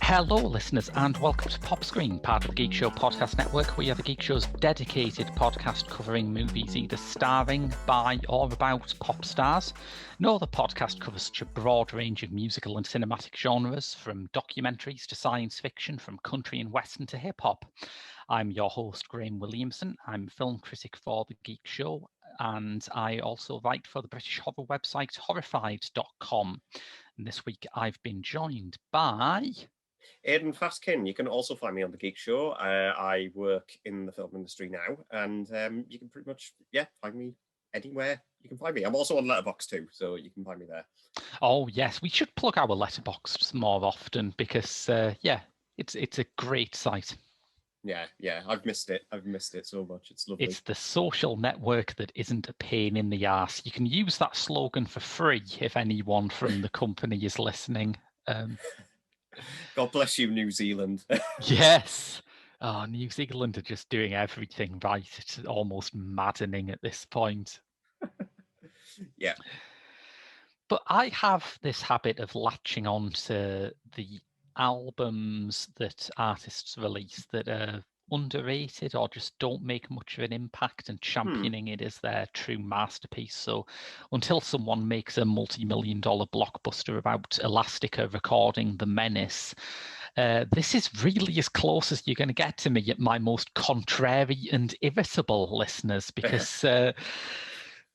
Hello, listeners, and welcome to Pop Screen, part of the Geek Show podcast network. We are the Geek Show's dedicated podcast covering movies either starring, by, or about pop stars. No other podcast covers such a broad range of musical and cinematic genres, from documentaries to science fiction, from country and western to hip-hop. I'm your host, Graham Williamson. I'm a film critic for the Geek Show, and I also write for the British horror website horrified.com. And this week I've been joined by... Aidan Fastkin. You can also find me on the Geek Show. I work in the film industry now, and you can pretty much, find me anywhere you can find me. I'm also on Letterboxd too, so you can find me there. Oh yes, we should plug our Letterboxd more often because it's a great site. Yeah, I've missed it so much. It's lovely. It's the social network that isn't a pain in the arse. You can use that slogan for free if anyone from the company is listening. God bless you, New Zealand. Yes. Oh, New Zealand are just doing everything right. It's almost maddening at this point. Yeah. But I have this habit of latching on to the albums that artists release that are underrated or just don't make much of an impact and championing it as their true masterpiece. So until someone makes a multi-million-dollar blockbuster about Elastica recording The Menace, this is really as close as you're going to get to me at my most contrary and irritable listeners, because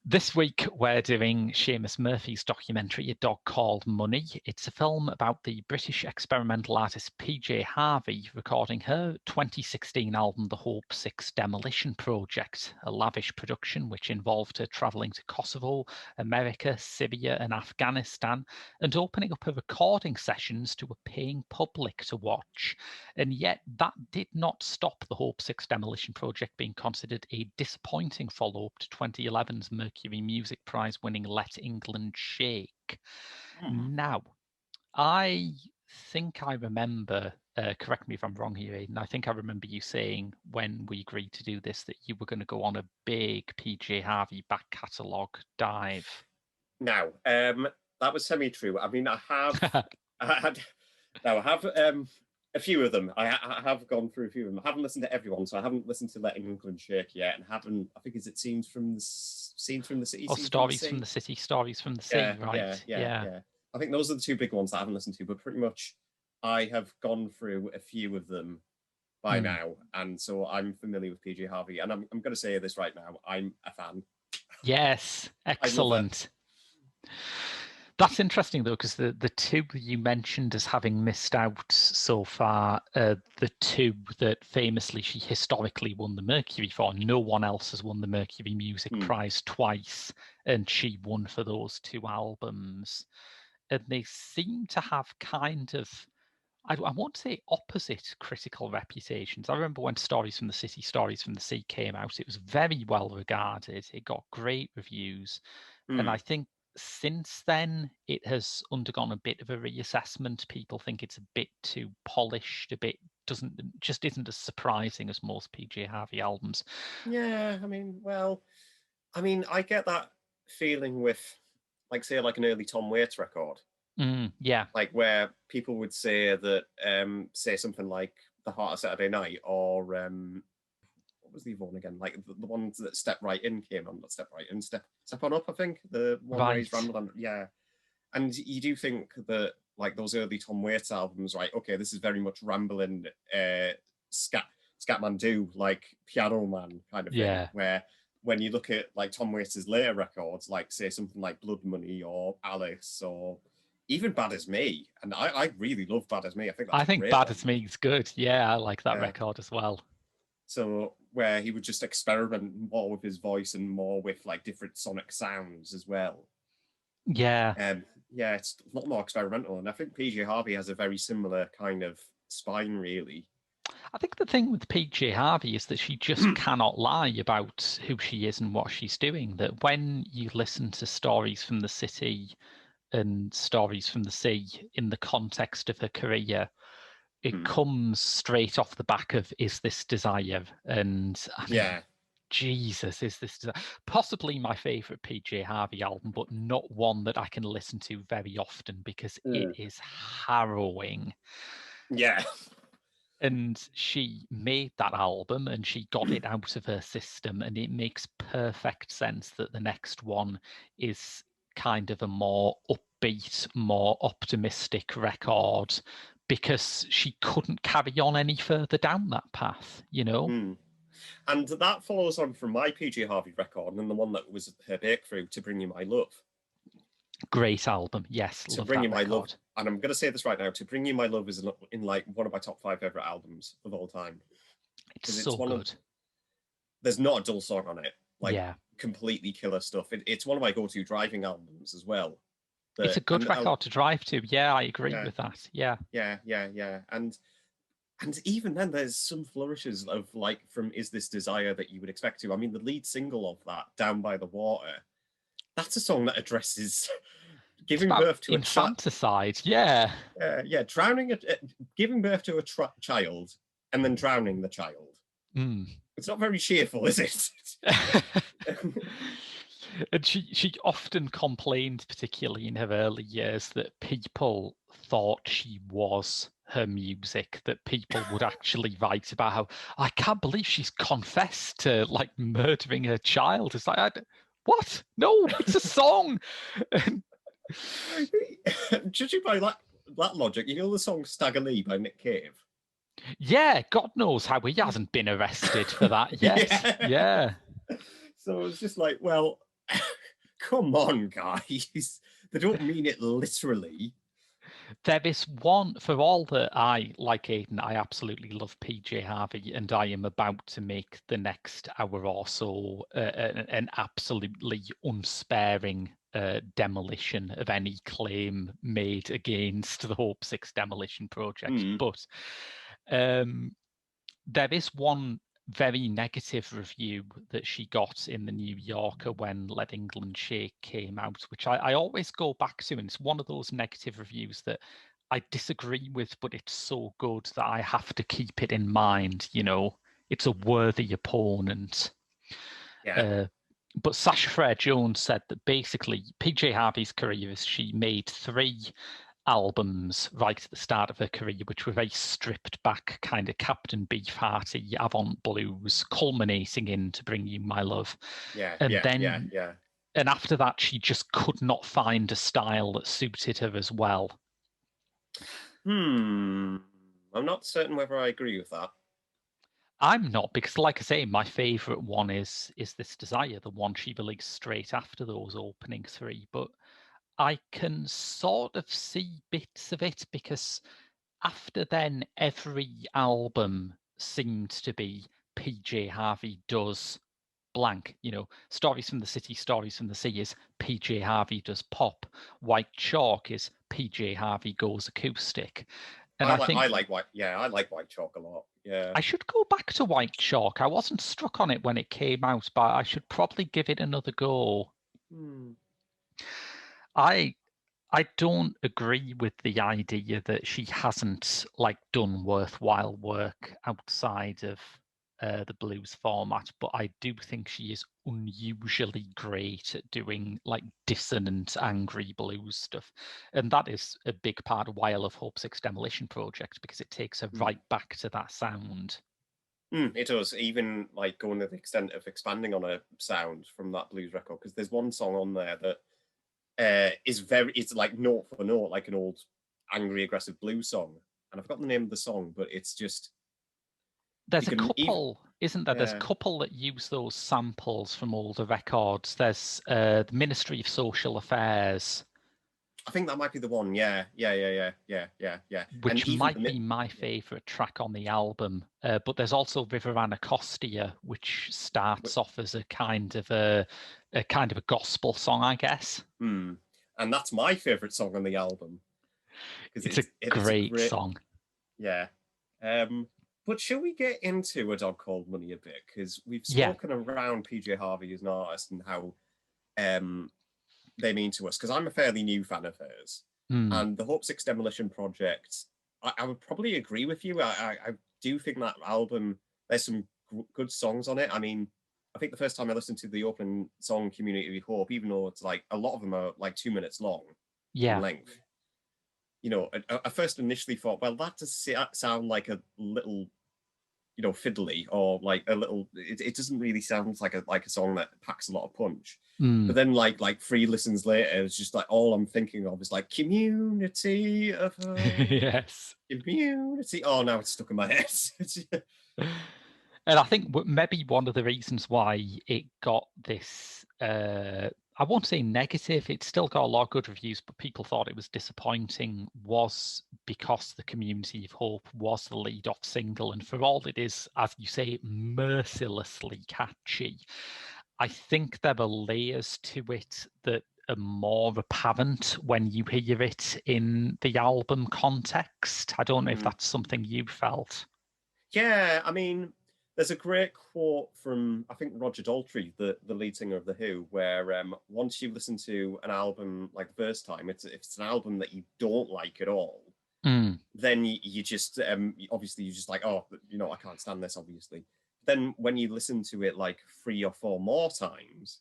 this week, we're doing Seamus Murphy's documentary, A Dog Called Money. It's a film about the British experimental artist PJ Harvey recording her 2016 album, The Hope Six Demolition Project, a lavish production which involved her travelling to Kosovo, America, Syria and Afghanistan, and opening up her recording sessions to a paying public to watch. And yet that did not stop the Hope Six Demolition Project being considered a disappointing follow-up to 2011's Mercury Music Prize winning Let England Shake. Now, I think I remember, correct me if I'm wrong here, Aidan, I think I remember you saying when we agreed to do this that you were going to go on a big PJ Harvey back catalogue dive. Now, that was semi-true. I mean, I have a few of them. I have gone through a few of them. I haven't listened to everyone, so I haven't listened to Let England Shake yet, and haven't. I think is it Scenes from the City? Or Stories from the City, Stories from the Sea, right? Yeah. I think those are the two big ones that I haven't listened to, but pretty much I have gone through a few of them by now, and so I'm familiar with PJ Harvey, and I'm going to say this right now. I'm a fan. Yes, excellent. That's interesting, though, because the two you mentioned as having missed out so far are the two that famously she historically won the Mercury for. No one else has won the Mercury Music Prize twice, and she won for those two albums. And they seem to have kind of, I won't say opposite critical reputations. I remember when Stories from the City, Stories from the Sea came out, it was very well regarded. It got great reviews. And I think since then, it has undergone a bit of a reassessment. People think it's a bit too polished, isn't as surprising as most PJ Harvey albums. Yeah, I get that feeling with, like, say, like an early Tom Waits record. Yeah. Like where people would say that, say something like The Heart of Saturday Night, or what was the other one again? Like the ones that Step Right In came on, not Step Right In, Step On Up, I think. The one where he's rambling. Yeah. And you do think that, like, those early Tom Waits albums, right, okay, this is very much rambling Scatman Do, like Piano Man kind of thing, where when you look at like Tom Waits' later records, like say something like Blood Money or Alice or even Bad As Me, and I really love Bad As Me. I think Bad As Me is good. Yeah, I like that record as well. So where he would just experiment more with his voice and more with like different sonic sounds as well. Yeah. Yeah, it's a lot more experimental, and I think PJ Harvey has a very similar kind of spine, really. I think the thing with PJ Harvey is that she just cannot lie about who she is and what she's doing. That when you listen to stories from the city and stories from the sea in the context of her career, it comes straight off the back of, is this desire? And I mean, Yeah. Jesus, is this desire? Possibly my favorite PJ Harvey album, but not one that I can listen to very often because it is harrowing. Yeah. And she made that album and she got it out of her system, and it makes perfect sense that the next one is kind of a more upbeat, more optimistic record, because she couldn't carry on any further down that path, you know? And that follows on from my PJ Harvey record, and the one that was her breakthrough, To Bring You My Love. Great album, yes. To Love Bring that You My record. Love, and I'm going to say this right now, To Bring You My Love is in like one of my top 5 favorite albums of all time. It's so good. There's not a dull song on it. Like, yeah. Completely killer stuff. It's one of my go-to driving albums as well. It's a good record to drive to. Yeah, I agree with that. Yeah. Yeah. And even then, there's some flourishes of like from Is This Desire that you would expect to. I mean, the lead single of that, Down by the Water, that's a song that addresses giving birth to infanticide. Yeah. Giving birth to a child and then drowning the child. It's not very cheerful, is it? And she often complained, particularly in her early years, that people thought she was her music, that people would actually write about how, I can't believe she's confessed to like murdering her child. It's like, what? No, it's a song. Judging by that logic, you know the song Stagger Lee by Nick Cave? Yeah, God knows how he hasn't been arrested for that yet. Yeah. So it's just like, well, come on, guys. They don't mean it literally. There is one, for all that I, like Aidan, I absolutely love PJ Harvey, and I am about to make the next hour or so an absolutely unsparing demolition of any claim made against the Hope Six Demolition Project. But there is one very negative review that she got in the New Yorker when Let England Shake came out, which I always go back to, and it's one of those negative reviews that I disagree with, but it's so good that I have to keep it in mind, you know. It's a worthy opponent. But Sacha Frere Jones said that basically PJ Harvey's career is she made 3 albums right at the start of her career, which were very stripped back, kind of Captain Beefhearty, avant blues, culminating in To Bring You My Love. And after that, she just could not find a style that suited her as well. I'm not certain whether I agree with that. I'm not, because like I say, my favourite one is This Desire, the one she released straight after those opening 3. But I can sort of see bits of it, because after then, every album seemed to be PJ Harvey does blank, you know, Stories from the City, Stories from the Sea is PJ Harvey does pop. White Chalk is PJ Harvey goes acoustic. And I like White Chalk a lot. Yeah. I should go back to White Chalk. I wasn't struck on it when it came out, but I should probably give it another go. I don't agree with the idea that she hasn't like done worthwhile work outside of the blues format, but I do think she is unusually great at doing like dissonant, angry blues stuff, and that is a big part of why I love Hope Six Demolition Project, because it takes her right back to that sound. It does, even like going to the extent of expanding on a sound from that blues record, because there's one song on there that it's like note for note like an old angry aggressive blues song, and I've forgotten the name of the song, but it's just there's a couple isn't there? There's a couple that use those samples from older records. There's the Ministry of Social Affairs, I think that might be the one. Yeah. Which might be my favorite track on the album. But there's also River Anacostia, which starts off as a kind of a gospel song, I guess. and that's my favourite song on the album. It's a great song. Yeah. But shall we get into A Dog Called Money a bit? Because we've spoken around PJ Harvey as an artist and how they mean to us. Because I'm a fairly new fan of hers. And the Hope Six Demolition Project, I would probably agree with you. I do think that album, there's some good songs on it. I mean, I think the first time I listened to the opening song, Community of Hope, even though it's like a lot of them are like 2 minutes long in length, you know, I first initially thought, well, that does sound like a little, you know, fiddly, or like a little, it doesn't really sound like a song that packs a lot of punch. But then like 3 listens later, it's just like all I'm thinking of is like community of yes, community. Oh, now it's stuck in my head. And I think maybe one of the reasons why it got this, I won't say negative, it still got a lot of good reviews, but people thought it was disappointing, was because The Community of Hope was the lead-off single. And for all it is, as you say, mercilessly catchy, I think there are layers to it that are more apparent when you hear it in the album context. I don't know if that's something you felt. Yeah, I mean, there's a great quote from, I think, Roger Daltrey, the lead singer of The Who, where once you listen to an album like the first time, if it's an album that you don't like at all, then you just, obviously, you're just like, oh, you know, I can't stand this, obviously. Then when you listen to it like 3 or 4 more times,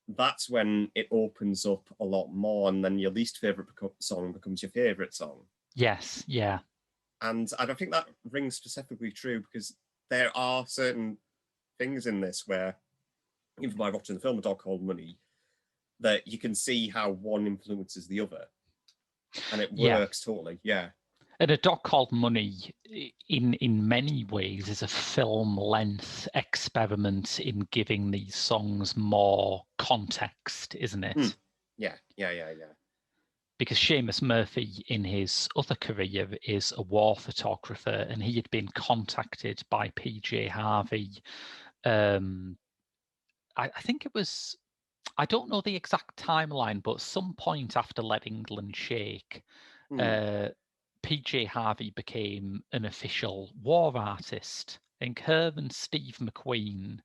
that's when it opens up a lot more, and then your least favorite song becomes your favorite song. Yes, yeah. And I think that rings specifically true because there are certain things in this where, even by watching the film A Dog Called Money, that you can see how one influences the other. And it works totally, yeah. And A Dog Called Money, in many ways, is a film-length experiment in giving these songs more context, isn't it? Yeah. Because Seamus Murphy, in his other career, is a war photographer, and he had been contacted by PJ Harvey. I think it was, I don't know the exact timeline, but some point after Let England Shake, PJ Harvey became an official war artist. I think her and Steve McQueen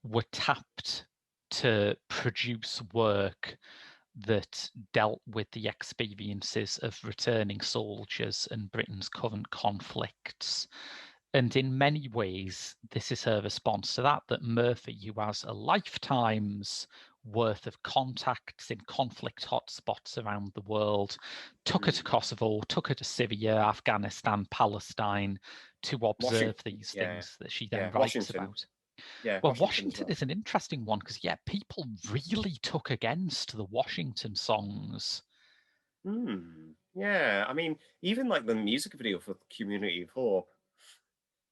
were tapped to produce work that dealt with the experiences of returning soldiers and Britain's current conflicts. And in many ways, this is her response to that Murphy, who has a lifetime's worth of contacts in conflict hotspots around the world, took her to Kosovo, took her to Syria, Afghanistan, Palestine, to observe these things that she then writes about. Yeah, well, Washington is an interesting one because, people really took against the Washington songs. Yeah, I mean, even like the music video for Community of Hope,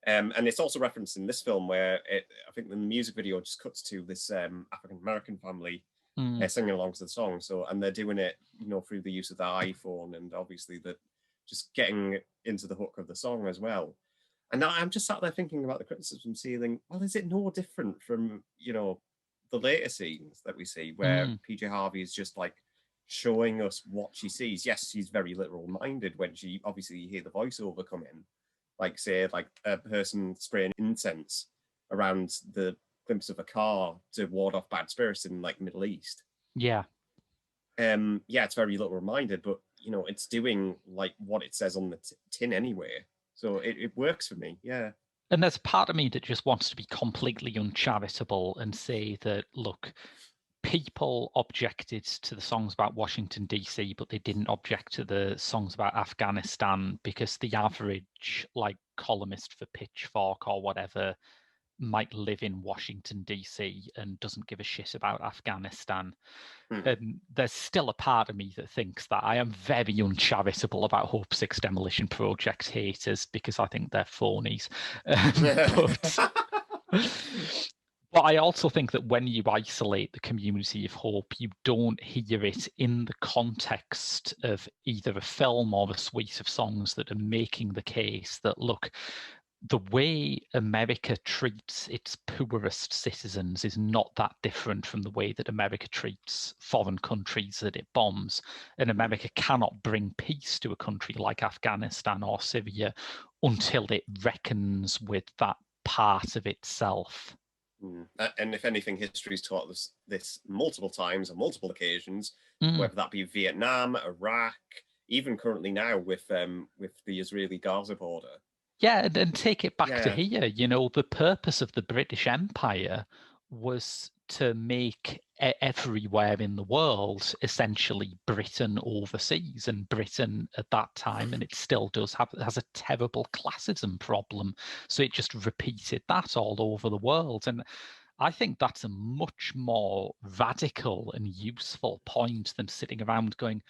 and it's also referenced in this film where I think the music video just cuts to this African-American family singing along to the song. So, and they're doing it, you know, through the use of the iPhone, and obviously that just getting into the hook of the song as well. And now I'm just sat there thinking about the criticism, seeing, well, is it no different from, you know, the later scenes that we see where PJ Harvey is just like showing us what she sees? Yes, she's very literal minded when she, obviously you hear the voiceover come in, like say like a person spraying incense around the glimpse of a car to ward off bad spirits in like Middle East. Yeah. It's very literal minded, but you know, it's doing like what it says on the tin anyway. So it works for me, yeah. And there's part of me that just wants to be completely uncharitable and say that, look, people objected to the songs about Washington, D.C., but they didn't object to the songs about Afghanistan because the average, like, columnist for Pitchfork or whatever might live in Washington, D.C. and doesn't give a shit about Afghanistan. And there's still a part of me that thinks that I am very uncharitable about Hope Six Demolition Project haters because I think they're phonies. But I also think that when you isolate the Community of Hope, you don't hear it in the context of either a film or a suite of songs that are making the case that, look, the way America treats its poorest citizens is not that different from the way that America treats foreign countries that it bombs. And America cannot bring peace to a country like Afghanistan or Syria until it reckons with that part of itself. And if anything, history's taught us this multiple times on multiple occasions, whether that be Vietnam, Iraq, even currently now with the Israeli-Gaza border. Yeah, and take it back to here. You know, the purpose of the British Empire was to make everywhere in the world essentially Britain overseas, and Britain at that time, and it still does has a terrible classism problem. So it just repeated that all over the world. And I think that's a much more radical and useful point than sitting around going,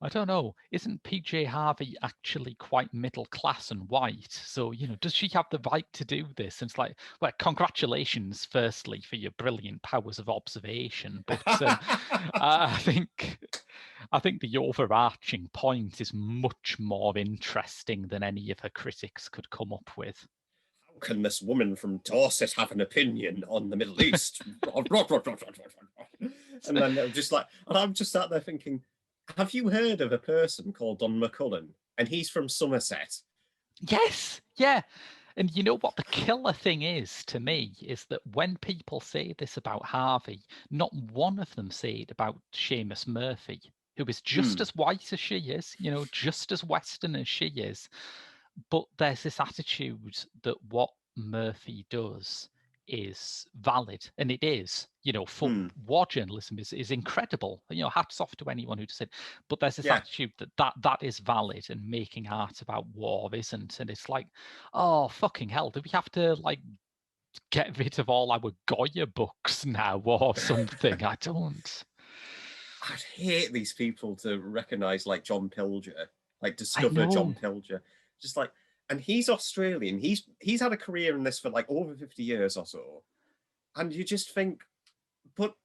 I don't know, isn't PJ Harvey actually quite middle class and white? So, you know, does she have the right to do this? And it's like, well, congratulations, firstly, for your brilliant powers of observation. But I think the overarching point is much more interesting than any of her critics could come up with. How can this woman from Dorset have an opinion on the Middle East? And then I'm just like, and I'm just sat there thinking, have you heard of a person called Don McCullen? And he's from Somerset. Yes, yeah. And you know what the killer thing is to me is that when people say this about Harvey, not one of them say it about Seamus Murphy, who is just as white as she is, you know, just as Western as she is. But there's this attitude that what Murphy does is valid, and it is, you know, for war journalism is incredible. You know, hats off to anyone who does it. But there's this attitude that is valid, and making art about war isn't. And it's like, oh fucking hell, do we have to like get rid of all our Goya books now or something? I don't. I'd hate these people to recognize like John Pilger, like discover John Pilger, just like. And he's Australian. He's had a career in this for like over 50 years or so. And you just think, but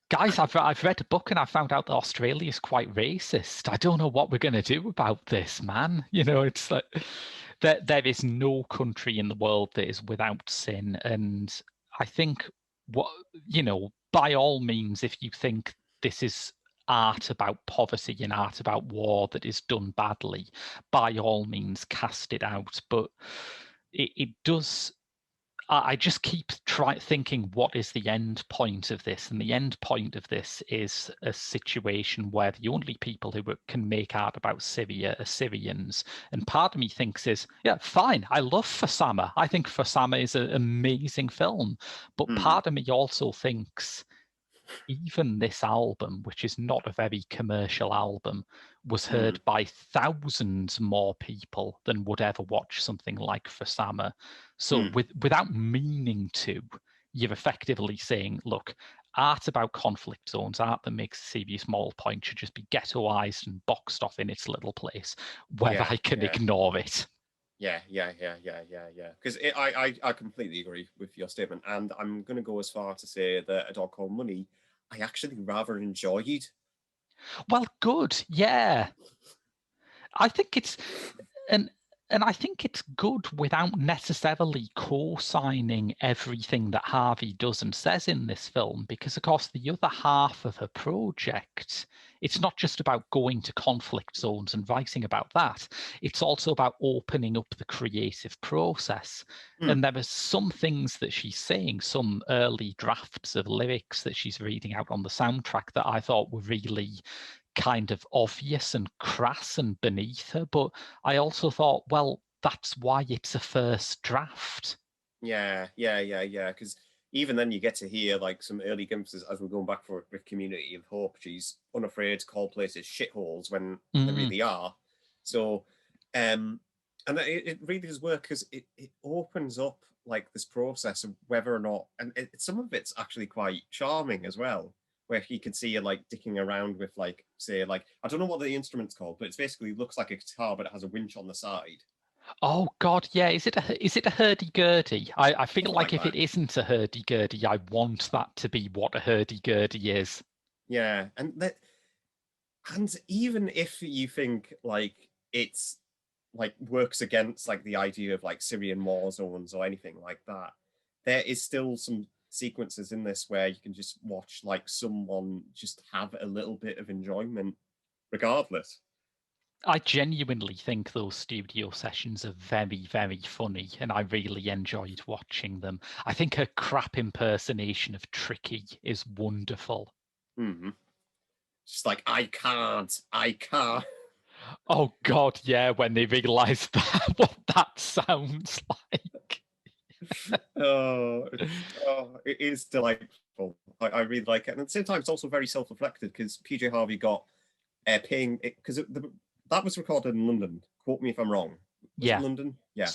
guys, I've read a book and I found out that Australia is quite racist. I don't know what we're going to do about this, man. You know, it's like there is no country in the world that is without sin. And I think by all means, if you think this is art about poverty and art about war that is done badly, by all means cast it out. But it does. I just keep thinking, what is the end point of this? And the end point of this is a situation where the only people who can make art about Syria are Syrians. And part of me thinks yeah, fine. I love Fasama. I think Fasama is an amazing film. But part of me also thinks even this album, which is not a very commercial album, was heard by thousands more people than would ever watch something like Fasama. So without meaning to, you're effectively saying, look, art about conflict zones, art that makes a serious moral point, should just be ghettoized and boxed off in its little place where I can ignore it. Yeah. Because I completely agree with your statement. And I'm going to go as far to say that A Dog Called Money, I actually rather enjoyed. Well, good. Yeah. I think it's... And I think it's good without necessarily co-signing everything that Harvey does and says in this film, because, of course, the other half of her project, it's not just about going to conflict zones and writing about that. It's also about opening up the creative process. And there are some things that she's saying, some early drafts of lyrics that she's reading out on the soundtrack that I thought were really kind of obvious and crass and beneath her, but I also thought, well, that's why it's a first draft. Yeah. Because even then you get to hear like some early glimpses as we're going back for with Community of Hope. She's unafraid to call places shitholes when they really are. So, and it really does work because it opens up like this process of whether or not, and some of it's actually quite charming as well, where you can see her like dicking around with like, say, like, I don't know what the instrument's called, but it basically looks like a guitar, but it has a winch on the side. Oh God, yeah. Is it a hurdy-gurdy? I feel like if it isn't a hurdy-gurdy, I want that to be what a hurdy-gurdy is. Yeah, and even if you think like it's like works against like the idea of like Syrian war zones or anything like that. There is still some sequences in this where you can just watch like someone just have a little bit of enjoyment regardless. I genuinely think those studio sessions are very, very funny, and I really enjoyed watching them. I think her crap impersonation of Tricky is wonderful. Mm-hmm. Just like, I can't. Oh God, yeah, when they realise that what that sounds like. It is delightful. I really like it. And at the same time, it's also very self-reflective because PJ Harvey got paying because that was recorded in London. Quote me if I'm wrong. Was it London? Yeah.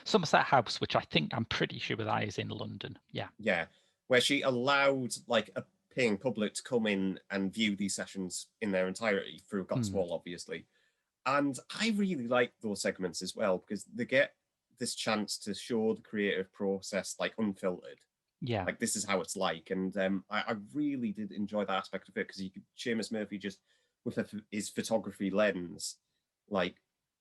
Somerset House, which I'm pretty sure that is in London. Yeah. Yeah. Where she allowed like a paying public to come in and view these sessions in their entirety through God's Wall, obviously. And I really like those segments as well because they get this chance to show the creative process like unfiltered. Yeah. Like this is how it's like. And I really did enjoy that aspect of it because you could Seamus Murphy just with his photography lens, like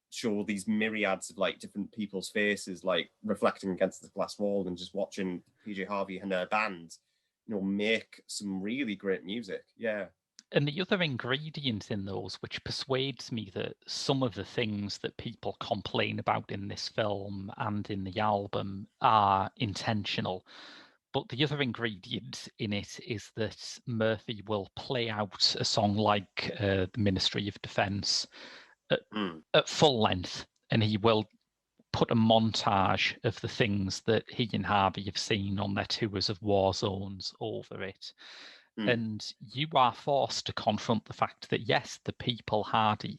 show these myriads of like different people's faces, like reflecting against the glass wall and just watching PJ Harvey and her band, make some really great music. Yeah. And the other ingredient in those, which persuades me that some of the things that people complain about in this film and in the album are intentional. But the other ingredient in it is that Murphy will play out a song like the Ministry of Defence at full length, and he will put a montage of the things that he and Harvey have seen on their tours of war zones over it. And you are forced to confront the fact that, yes, the people Harvey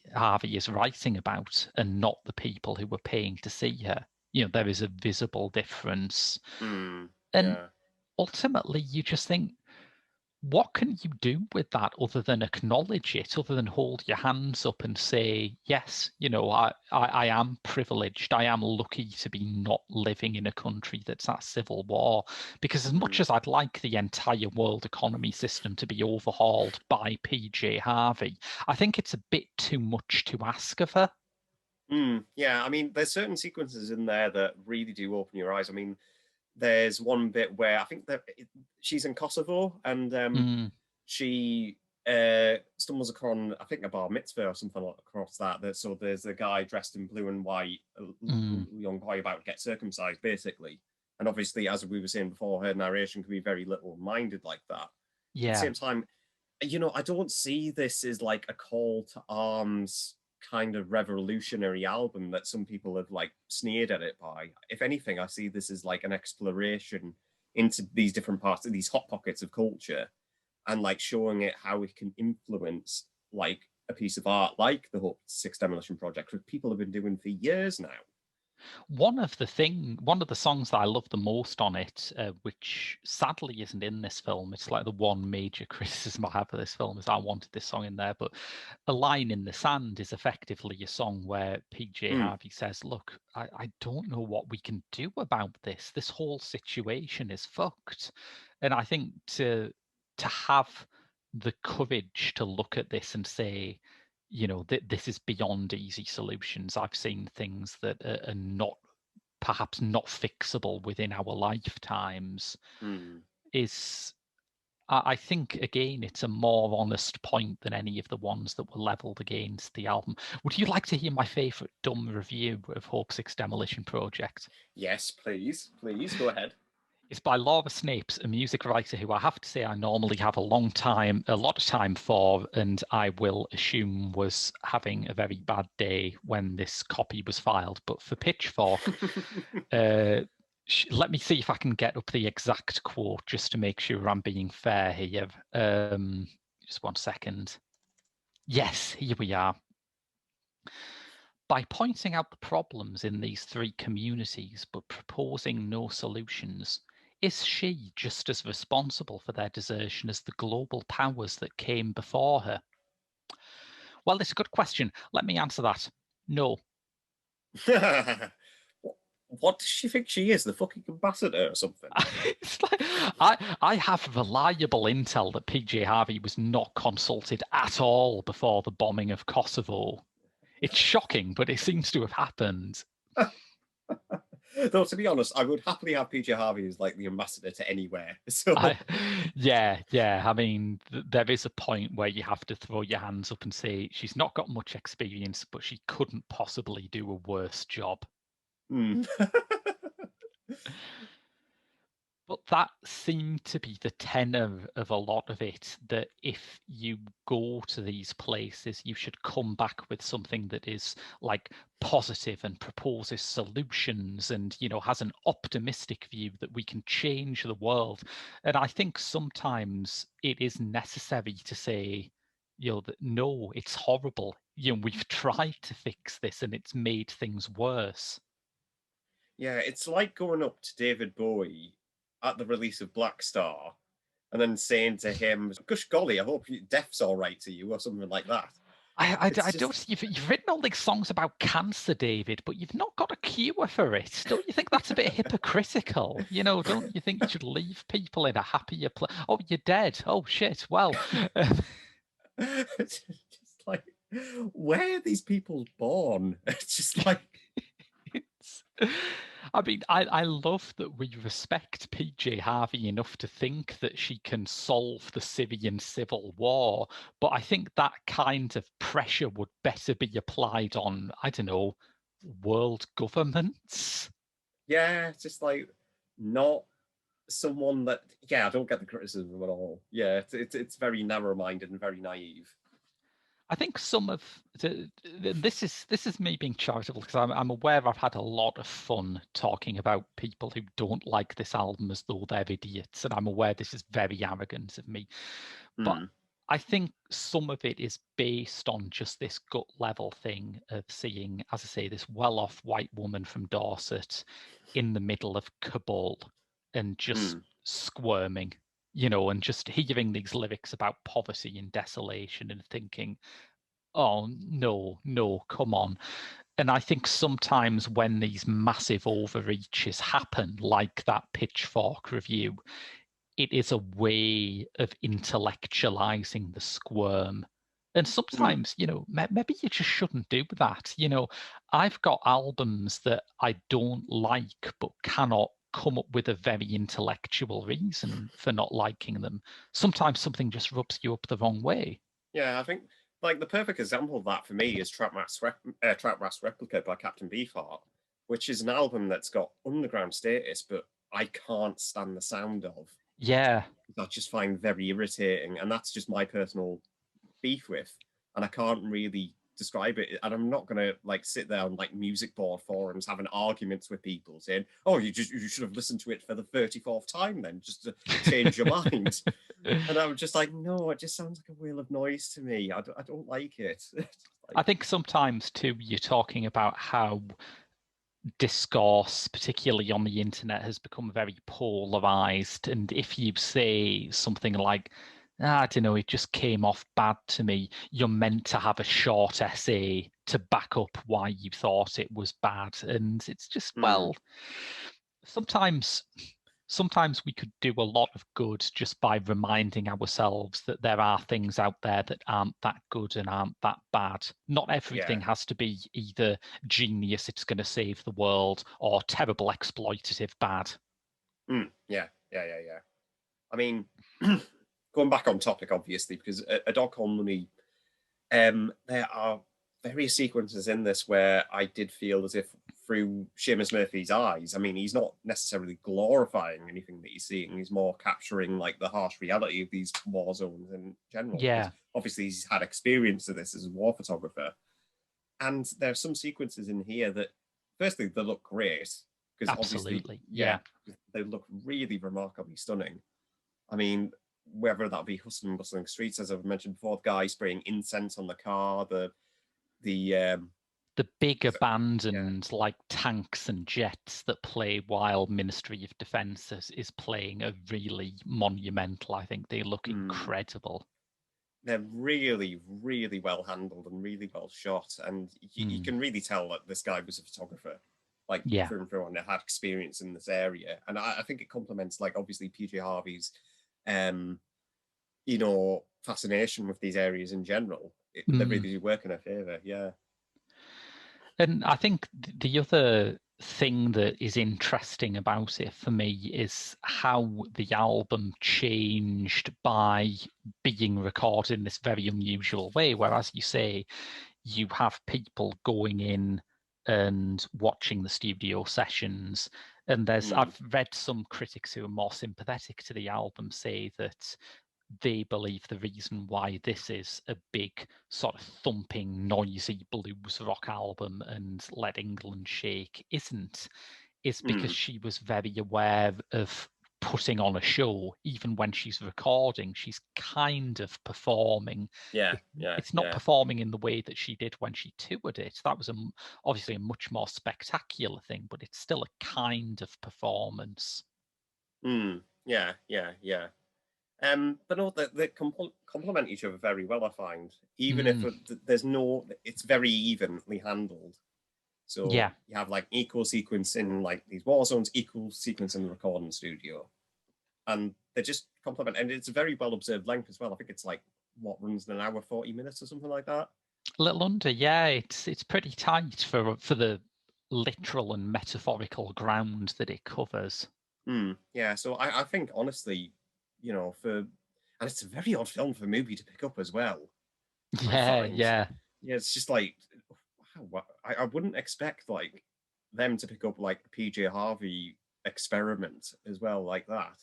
is writing about are not the people who were paying to see her. There is a visible difference. And ultimately, you just think, what can you do with that other than acknowledge it, other than hold your hands up and say, yes, I am privileged. I am lucky to be not living in a country that's at civil war. Because as much as I'd like the entire world economy system to be overhauled by PJ Harvey, I think it's a bit too much to ask of her. Yeah, I mean, there's certain sequences in there that really do open your eyes. I mean, there's one bit where I think that she's in Kosovo and she stumbles upon, I think, a bar mitzvah or something across that. So there's a guy dressed in blue and white, a young boy about to get circumcised, basically. And obviously, as we were saying before, her narration can be very little-minded like that. Yeah. At the same time, I don't see this as like a call to arms kind of revolutionary album that some people have like sneered at it by. If anything, I see this as like an exploration into these different parts of these hot pockets of culture and like showing it how it can influence like a piece of art like the Hope Six Demolition Project, which people have been doing for years now. One of the songs that I love the most on it, which sadly isn't in this film, it's like the one major criticism I have of this film is I wanted this song in there, but A Line in the Sand is effectively a song where PJ Harvey says, look, I don't know what we can do about this. This whole situation is fucked. And I think to have the courage to look at this and say, this is beyond easy solutions. I've seen things that are perhaps not fixable within our lifetimes. I think, again, it's a more honest point than any of the ones that were levelled against the album. Would you like to hear my favourite dumb review of Hope Six Demolition Project? Yes, please. Please, go ahead. It's by Laura Snapes, a music writer who I have to say I normally have a lot of time for, and I will assume was having a very bad day when this copy was filed. But for Pitchfork, let me see if I can get up the exact quote just to make sure I'm being fair here. Just 1 second. Yes, here we are. By pointing out the problems in these three communities but proposing no solutions, is she just as responsible for their desertion as the global powers that came before her? Well, it's a good question. Let me answer that. No. What does she think she is? The fucking ambassador or something? It's like, I have reliable intel that PJ Harvey was not consulted at all before the bombing of Kosovo. It's shocking, but it seems to have happened. Though, to be honest, I would happily have PJ Harvey as like the ambassador to anywhere. So Yeah. I mean, there is a point where you have to throw your hands up and say she's not got much experience, but she couldn't possibly do a worse job. But that seemed to be the tenor of a lot of it, that if you go to these places, you should come back with something that is like positive and proposes solutions and, has an optimistic view that we can change the world. And I think sometimes it is necessary to say, that no, it's horrible. We've tried to fix this and it's made things worse. Yeah, it's like going up to David Bowie at the release of Black Star and then saying to him, "Gosh golly, I hope death's all right to you," or something like that. I don't. You've written all these songs about cancer, David, but you've not got a cure for it. Don't you think that's a bit hypocritical? Don't you think you should leave people in a happier place? Oh, you're dead. Oh shit. Well, It's just like, where are these people born? It's just like, I mean, I love that we respect PJ Harvey enough to think that she can solve the Syrian civil war, but I think that kind of pressure would better be applied on, I don't know, world governments. yeah, it's just like not someone that, yeah, I don't get the criticism at all. Yeah, it's very narrow-minded and very naive. I think some of this is me being charitable because I'm aware I've had a lot of fun talking about people who don't like this album as though they're idiots, and I'm aware this is very arrogant of me. But I think some of it is based on just this gut level thing of seeing, as I say, this well-off white woman from Dorset in the middle of Kabul and just squirming, and just hearing these lyrics about poverty and desolation and thinking, oh, no, come on. And I think sometimes when these massive overreaches happen, like that Pitchfork review, it is a way of intellectualizing the squirm. And sometimes, maybe you just shouldn't do that. I've got albums that I don't like, but cannot come up with a very intellectual reason for not liking them. Sometimes something just rubs you up the wrong way. Yeah, I think like the perfect example of that for me is Trap Mass Replica by Captain Beefheart, which is an album that's got underground status, but I can't stand the sound of. Yeah. I just find very irritating, and that's just my personal beef with, and I can't really describe it. And I'm not gonna like sit there on like music board forums having arguments with people saying, "Oh, you should have listened to it for the 34th time then, just to change your mind." And I'm just like, no, it just sounds like a wheel of noise to me. I don't like it. I think sometimes too, you're talking about how discourse, particularly on the internet, has become very polarized. And if you say something like, I don't know, it just came off bad to me, you're meant to have a short essay to back up why you thought it was bad. And it's just, well, sometimes we could do a lot of good just by reminding ourselves that there are things out there that aren't that good and aren't that bad. Not everything has to be either genius, it's going to save the world, or terrible exploitative bad. Yeah. I mean, going back on topic, obviously, because a Dog Called Money, there are various sequences in this where I did feel as if through Seamus Murphy's eyes, I mean, he's not necessarily glorifying anything that he's seeing. He's more capturing like the harsh reality of these war zones in general. Yeah. Obviously, he's had experience of this as a war photographer. And there are some sequences in here that, firstly, they look great. Because obviously, they look really remarkably stunning. I mean, whether that be hustling and bustling streets, as I've mentioned before, the guy spraying incense on the car, the big abandoned like tanks and jets that play while Ministry of Defence is playing are really monumental. I think they look incredible. They're really, really well handled and really well shot, and you can really tell that this guy was a photographer, like through and through, and had experience in this area. And I think it complements, like, obviously PJ Harvey's, fascination with these areas in general. They really do work in her favor. Yeah. And I think the other thing that is interesting about it for me is how the album changed by being recorded in this very unusual way, where, as you say, you have people going in and watching the studio sessions. And I've read some critics who are more sympathetic to the album say that they believe the reason why this is a big sort of thumping, noisy blues rock album and Let England Shake is because she was very aware of putting on a show. Even when she's recording, she's kind of performing. It's not performing in the way that she did when she toured it. That was obviously a much more spectacular thing, but it's still a kind of performance. Yeah. But no, they complement each other very well, I find. Even if it's very evenly handled. So yeah, you have like equal sequence in like these war zones, equal sequence in the recording studio, and they just complement. And it's a very well observed length as well. I think it's like what runs an hour 40 minutes or something like that. A little under, yeah. It's pretty tight for the literal and metaphorical ground that it covers. Yeah, so I think honestly, and it's a very odd film for a movie to pick up as well. Yeah. It's just like, wow, I wouldn't expect like them to pick up like PJ Harvey experiment as well like that.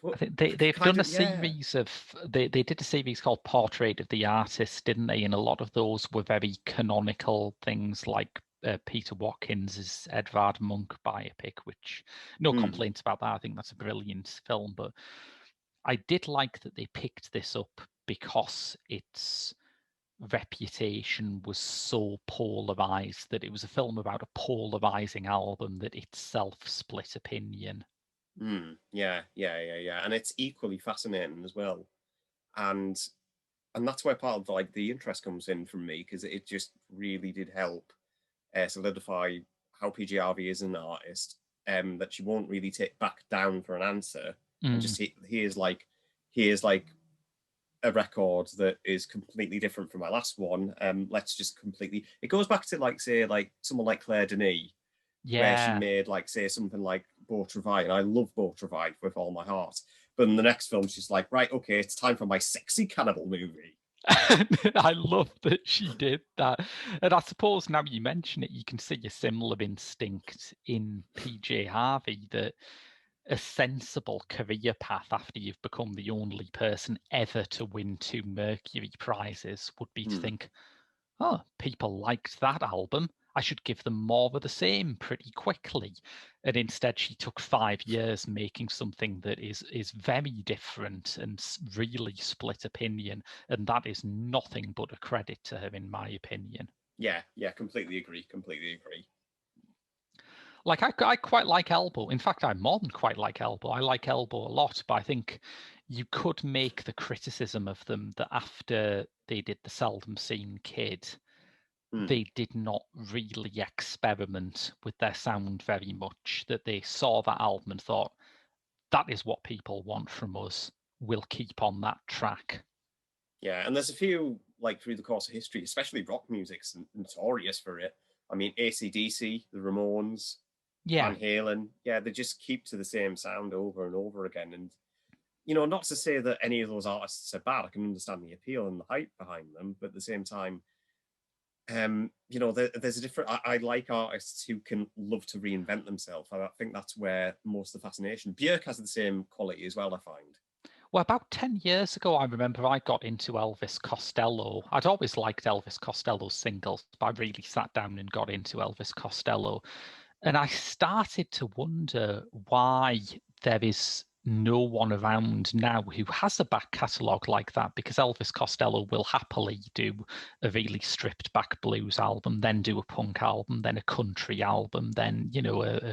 But I think they've done a series of they did a series called Portrait of the Artist, didn't they? And a lot of those were very canonical things like Peter Watkins' Edvard Munch biopic, which no complaints about that. I think that's a brilliant film, but I did like that they picked this up because its reputation was so polarized that it was a film about a polarizing album that itself split opinion. Yeah. And it's equally fascinating as well. And that's where part of like the interest comes in from me, because it just really did help solidify how PJ Harvey is an artist, that she won't really take back down for an answer. And just here's like a record that is completely different from my last one. Let's just completely. It goes back to like say like someone like Claire Denis, where she made like say something like Beau Travail, and I love Beau Travail with all my heart. But in the next film, she's like, right, okay, it's time for my sexy cannibal movie. I love that she did that. And I suppose now you mention it, you can see a similar instinct in PJ Harvey, that a sensible career path after you've become the only person ever to win 2 Mercury prizes would be to think, oh, people liked that album. I should give them more of the same pretty quickly. And instead, she took 5 years making something that is very different and really split opinion. And that is nothing but a credit to her, in my opinion. Yeah, completely agree. Like, I quite like Elbow. In fact, I more than quite like Elbow. I like Elbow a lot, but I think you could make the criticism of them that after they did The Seldom Seen Kid, they did not really experiment with their sound very much, that they saw that album and thought, that is what people want from us. We'll keep on that track. Yeah, and there's a few, like, through the course of history, especially rock music's notorious for it. I mean, AC/DC, the Ramones, Van Halen, they just keep to the same sound over and over again. And, not to say that any of those artists are bad. I can understand the appeal and the hype behind them, but at the same time, there's a different. I like artists who can love to reinvent themselves. I think that's where most of the fascination. Björk has the same quality as well, I find. Well, about 10 years ago, I remember I got into Elvis Costello. I'd always liked Elvis Costello's singles, but I really sat down and got into Elvis Costello. And I started to wonder why there is no one around now who has a back catalogue like that, because Elvis Costello will happily do a really stripped back blues album, then do a punk album, then a country album, then,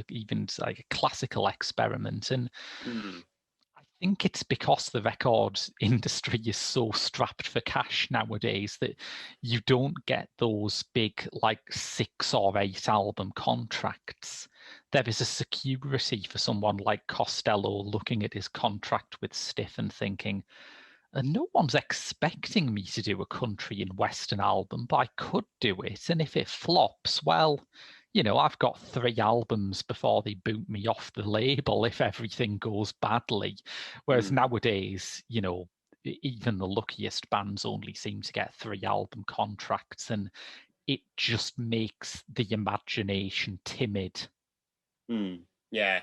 even like a classical experiment. And I think it's because the record industry is so strapped for cash nowadays that you don't get those big, like 6 or 8 album contracts. There is a security for someone like Costello looking at his contract with Stiff and thinking, And no one's expecting me to do a country and western album, but I could do it. And if it flops, well, I've got 3 albums before they boot me off the label if everything goes badly. Whereas nowadays, even the luckiest bands only seem to get 3 album contracts, and it just makes the imagination timid. Yeah.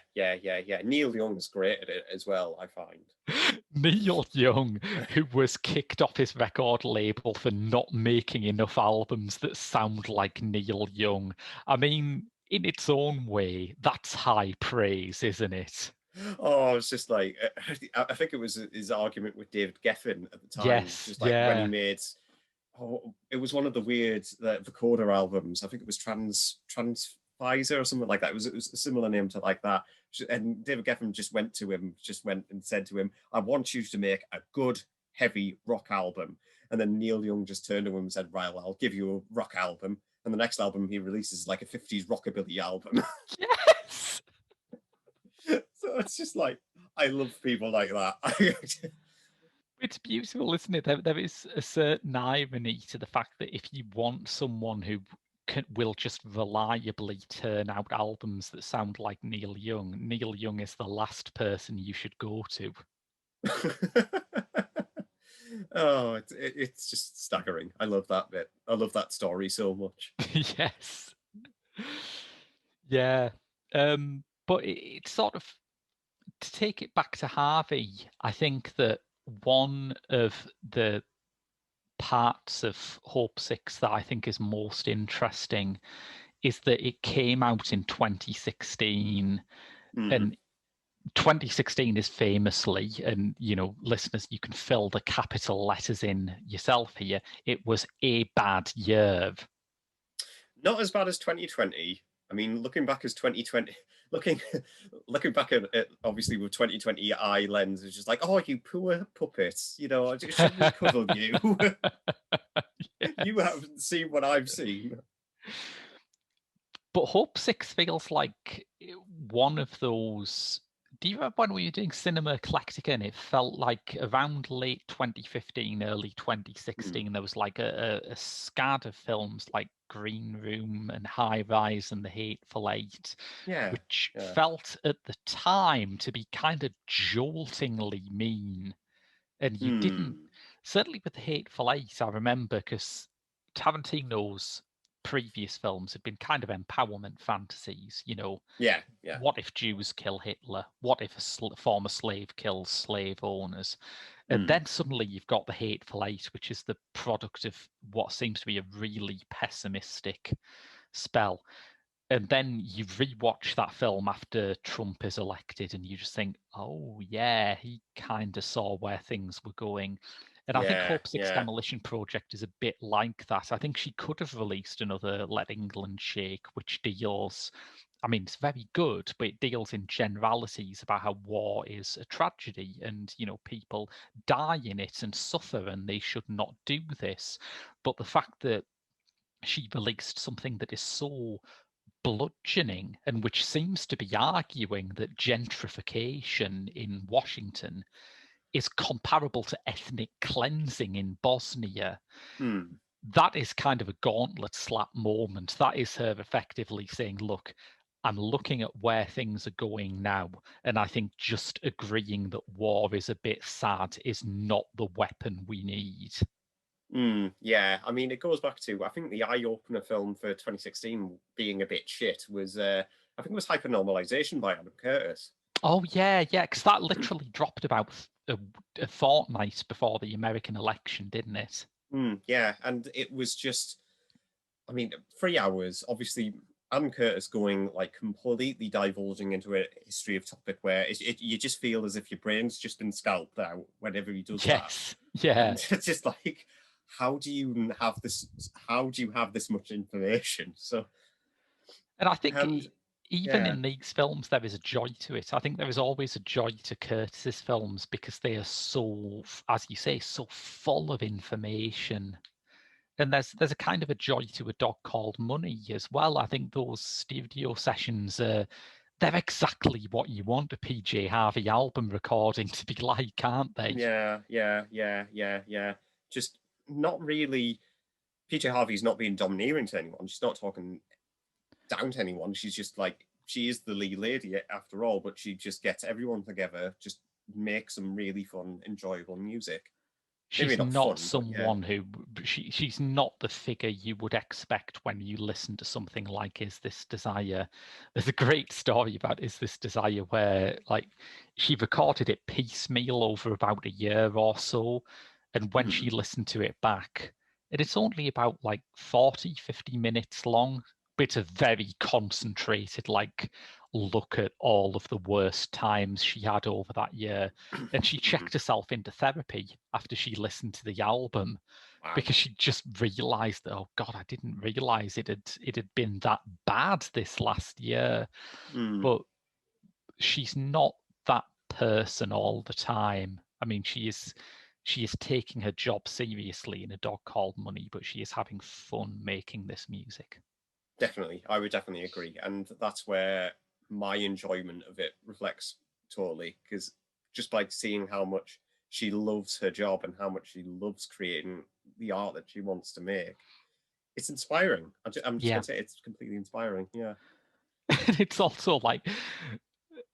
Neil Young's great at it as well, I find. Neil Young, who was kicked off his record label for not making enough albums that sound like Neil Young. I mean, in its own way, that's high praise, isn't it? Oh, it's just like, I think it was his argument with David Geffen at the time. Yes, Just like when he yeah. made, it was one of the weird Vocoder albums. I think it was Transvisor or something like that. It was a similar name to like that. And David Geffen just went and said to him, "I want you to make a good heavy rock album." And then Neil Young just turned to him and said, "Right, well, I'll give you a rock album." And the next album he releases is like a 50s rockabilly album. Yes. So it's just like, I love people like that. It's beautiful, isn't it? There is a certain irony to the fact that if you want someone who will just reliably turn out albums that sound like Neil Young is the last person you should go to. Oh, it's just staggering. I love that bit. I love that story so much. Yes. Yeah. But it's sort of, to take it back to Harvey, I think that one of the parts of Hope Six that I think is most interesting is that it came out in 2016, and 2016 is famously, and listeners, you can fill the capital letters in yourself here, it was a bad year. Not as bad as 2020. I mean, looking back as 2020, looking back at it, obviously with 2020 eye lens, it's just like, oh, you poor puppets, should we cuddle you? Yes. You haven't seen what I've seen. But Hope Six feels like one of those. Do you remember when we were doing Cinema Eclectica and it felt like around late 2015, early 2016, there was like a scad of films like Green Room and High Rise and The Hateful Eight, which felt at the time to be kind of joltingly mean. And you didn't, certainly with The Hateful Eight, I remember, because Tarantino's previous films had been kind of empowerment fantasies, what if Jews kill Hitler? What if a former slave kills slave owners? And then suddenly you've got The Hateful Eight, which is the product of what seems to be a really pessimistic spell. And then you rewatch that film after Trump is elected and you just think, oh yeah, he kind of saw where things were going. And I think Hope Six Demolition Project is a bit like that. I think she could have released another Let England Shake, which deals, I mean, it's very good, but it deals in generalities about how war is a tragedy and, people die in it and suffer and they should not do this. But the fact that she released something that is so bludgeoning and which seems to be arguing that gentrification in Washington is comparable to ethnic cleansing in Bosnia. That is kind of a gauntlet slap moment. That is her effectively saying, look, I'm looking at where things are going now, and I think just agreeing that war is a bit sad is not the weapon we need. Yeah, I mean, it goes back to, I think the eye-opener film for 2016 being a bit shit was, I think it was Hypernormalization by Adam Curtis. Oh, yeah, because that literally dropped about a fortnight before the American election, didn't it? Yeah, and it was just, I mean, 3 hours, obviously, Adam Curtis going like completely divulging into a history of topic where you just feel as if your brain's just been scalped out whenever he does that. Yeah. And it's just like, how do you have this much information? So, and I think even in these films there is a joy to it. I think there is always a joy to Curtis's films because they are so, as you say, so full of information. And there's a kind of a joy to A Dog Called Money as well. I think those studio sessions are they're exactly what you want a PJ Harvey album recording to be like, aren't they? Yeah. Just not really. PJ Harvey's not being domineering to anyone. She's not talking down to anyone. She's just like, she is the lead lady after all, but she just gets everyone together, just make some really fun, enjoyable music. Maybe She's not not fun, someone who she's not the figure you would expect when you listen to something like Is This Desire. There's a great story about Is This Desire where like she recorded it piecemeal over about a year or so, and when she listened to it back, and it's only about like 40-50 minutes long, but it's a very concentrated like look at all of the worst times she had over that year. And she checked herself into therapy after she listened to the album. Wow. Because she just realized that, oh God, I didn't realize it had been that bad this last year. But she's not that person all the time. I mean, she is taking her job seriously in A Dog Called Money, but she is having fun making this music. Definitely, I would definitely agree, and that's where my enjoyment of it reflects totally, because just by seeing how much she loves her job and how much she loves creating the art that she wants to make, it's inspiring. I'm just gonna say it's completely inspiring. Yeah. It's also like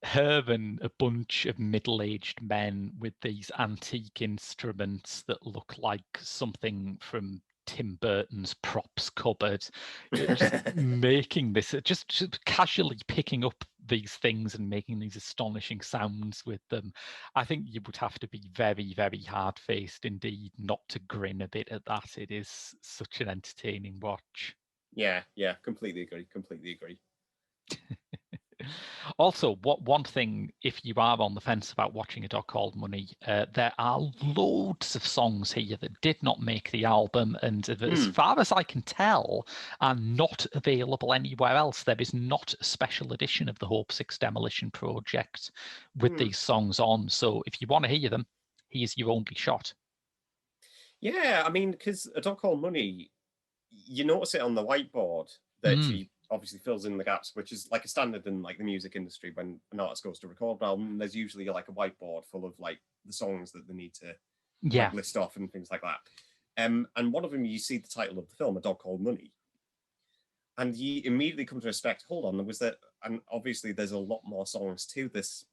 her and a bunch of middle-aged men with these antique instruments that look like something from Tim Burton's props cupboard, just making this, just casually picking up these things and making these astonishing sounds with them. I think you would have to be very, very hard-faced indeed not to grin a bit at that. It is such an entertaining watch. Yeah, completely agree. Also, one thing, if you are on the fence about watching A Dog Called Money, there are loads of songs here that did not make the album, and as far as I can tell, are not available anywhere else. There is not a special edition of the Hope Six Demolition Project with these songs on. So if you want to hear them, here's your only shot. Yeah, I mean, because A Dog Called Money, you notice it on the whiteboard that she obviously fills in the gaps, which is like a standard in like the music industry. When an artist goes to record an album, there's usually like a whiteboard full of like the songs that they need to like list off and things like that. And one of them, you see the title of the film, A Dog Called Money, and you immediately come to respect, hold on, there was that, and obviously there's a lot more songs to this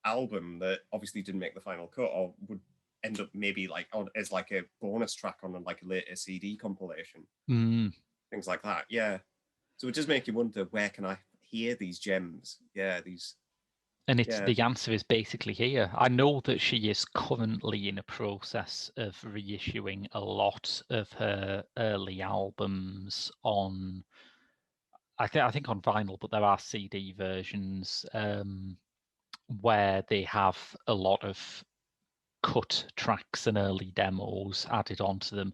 album that obviously didn't make the final cut or would end up maybe like as like a bonus track on like a later CD compilation, things like that. Yeah, so it does make you wonder, where can I hear these gems? And the answer is basically here. I know that she is currently in a process of reissuing a lot of her early albums on, I think on vinyl, but there are CD versions where they have a lot of cut tracks and early demos added onto them.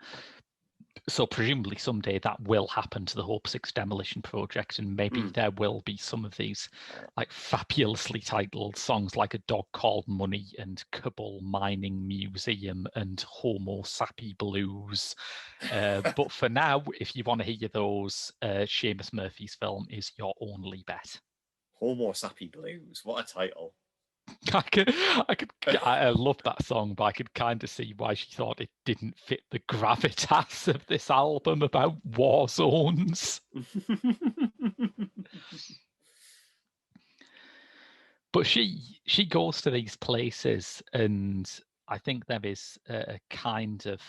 So presumably someday that will happen to the Hope Six Demolition Project, and maybe there will be some of these like fabulously titled songs like A Dog Called Money and Kabul Mining Museum and Homo Sappy Blues. But for now, if you want to hear those, Seamus Murphy's film is your only bet. Homo Sappy Blues, what a title. I love that song, but I could kind of see why she thought it didn't fit the gravitas of this album about war zones. But she goes to these places, and I think there is a kind of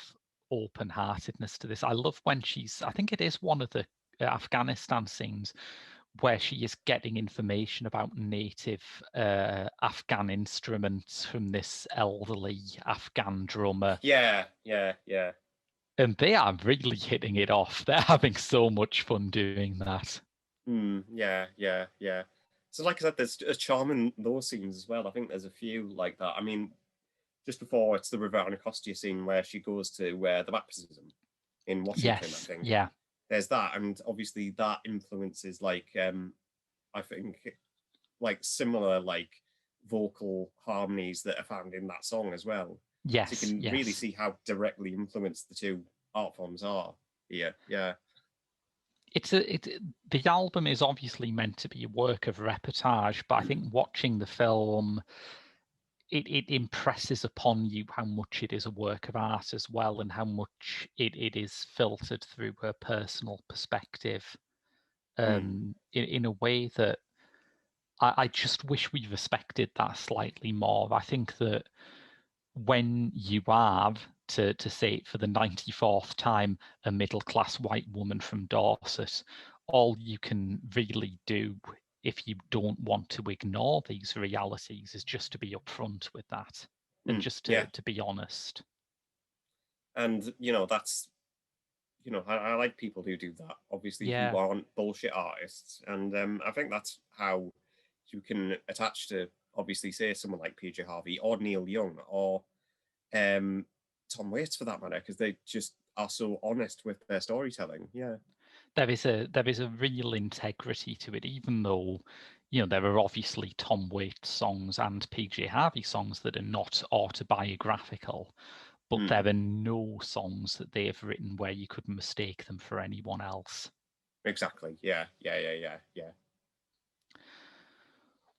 open-heartedness to this. I love when I think it is one of the Afghanistan scenes where she is getting information about native Afghan instruments from this elderly Afghan drummer. Yeah. And they are really hitting it off. They're having so much fun doing that. Yeah. So like I said, there's a charm in those scenes as well. I think there's a few like that. I mean, just before, it's the River Anacostia scene where she goes to the baptism in Washington, I think. Yeah. There's that, and obviously that influences like I think like similar like vocal harmonies that are found in that song as well. Yes. So you can really see how directly influenced the two art forms are here. Yeah. the album is obviously meant to be a work of reportage, but I think watching the film, it impresses upon you how much it is a work of art as well, and how much it is filtered through her personal perspective, in a way that I just wish we respected that slightly more. I think that when you are, to say it for the 94th time, a middle-class white woman from Dorset, all you can really do if you don't want to ignore these realities is just to be upfront with that, and just to be honest. And, that's, I like people who do that, obviously, Yeah. who aren't bullshit artists. And I think that's how you can attach to, obviously, say someone like PJ Harvey or Neil Young or Tom Waits for that matter, because they just are so honest with their storytelling. Yeah. There is a real integrity to it, even though, there are obviously Tom Waits songs and PJ Harvey songs that are not autobiographical, but there are no songs that they have written where you could mistake them for anyone else. Exactly. Yeah.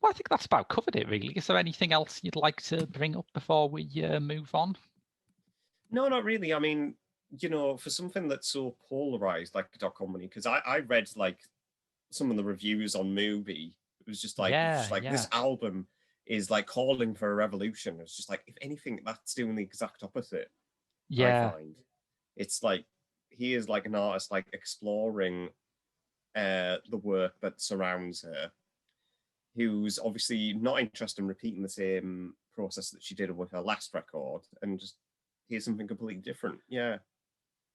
Well, I think that's about covered it, really. Is there anything else you'd like to bring up before we move on? No, not really. I mean, for something that's so polarized like a documentary, because I read like some of the reviews on Movie. It was just like this album is like calling for a revolution. It's just like, if anything, that's doing the exact opposite. I find it's like he is like an artist, like exploring the work that surrounds her, who's obviously not interested in repeating the same process that she did with her last record, and just here's something completely different. Yeah.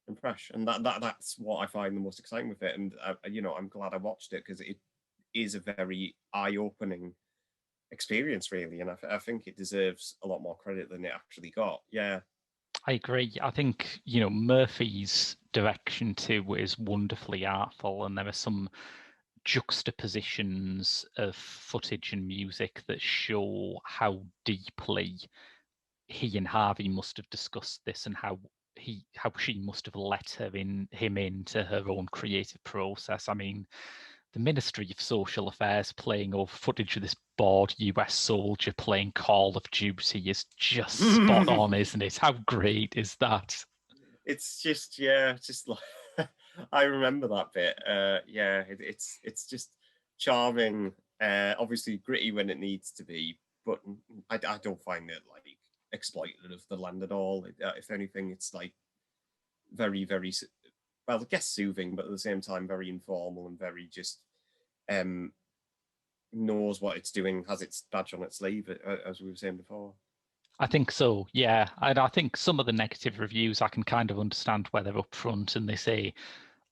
And fresh, and that's what I find the most exciting with it. And I'm glad I watched it, because it is a very eye-opening experience, really, and I think it deserves a lot more credit than it actually got. Yeah, I agree. I think, Murphy's direction too is wonderfully artful, and there are some juxtapositions of footage and music that show how deeply he and Harvey must have discussed this, and how she must have let him into her own creative process. I mean, the Ministry of Social Affairs playing over footage of this bored US soldier playing Call of Duty is just spot on, isn't it? How great is that? it's just like I remember that bit. It's just charming. Obviously gritty when it needs to be, but I don't find it like exploitative of the land at all. If anything, it's like very, very, well, I guess soothing, but at the same time very informal and very just knows what it's doing, has its badge on its sleeve, as we were saying before. I think so, yeah. And I think some of the negative reviews I can kind of understand where they're upfront and they say,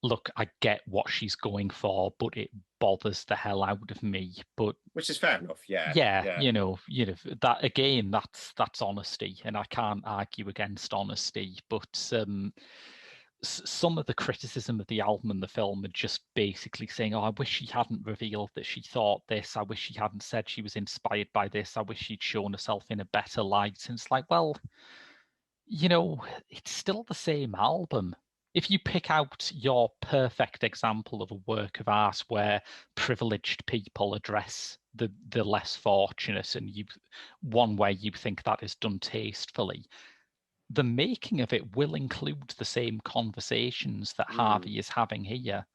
look, I get what she's going for, but it bothers the hell out of me. But which is fair enough, yeah. That again, that's honesty, and I can't argue against honesty. But some of the criticism of the album and the film are just basically saying, oh, I wish she hadn't revealed that she thought this. I wish she hadn't said she was inspired by this. I wish she'd shown herself in a better light. And it's like, well, it's still the same album. If you pick out your perfect example of a work of art where privileged people address the less fortunate, and one way you think that is done tastefully, the making of it will include the same conversations that Harvey is having here,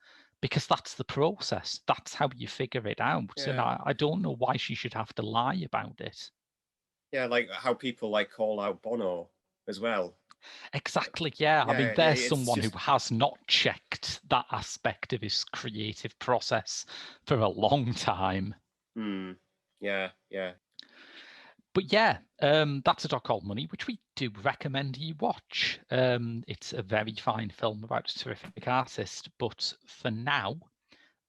because that's the process. That's how you figure it out. Yeah. And I don't know why she should have to lie about it. Yeah, like how people like call out Bono as well. Exactly, yeah. I mean, there's someone who has not checked that aspect of his creative process for a long time. Yeah. But yeah, that's A Dog Called Money, which we do recommend you watch. It's a very fine film about a terrific artist. But for now,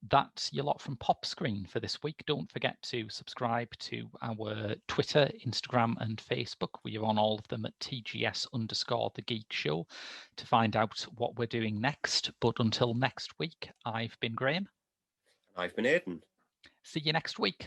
that's your lot from Pop Screen for this week. Don't forget to subscribe to our Twitter, Instagram, and Facebook. We are on all of them at TGS_The Geek Show to find out what we're doing next. But until next week, I've been Graham. I've been Aidan. See you next week.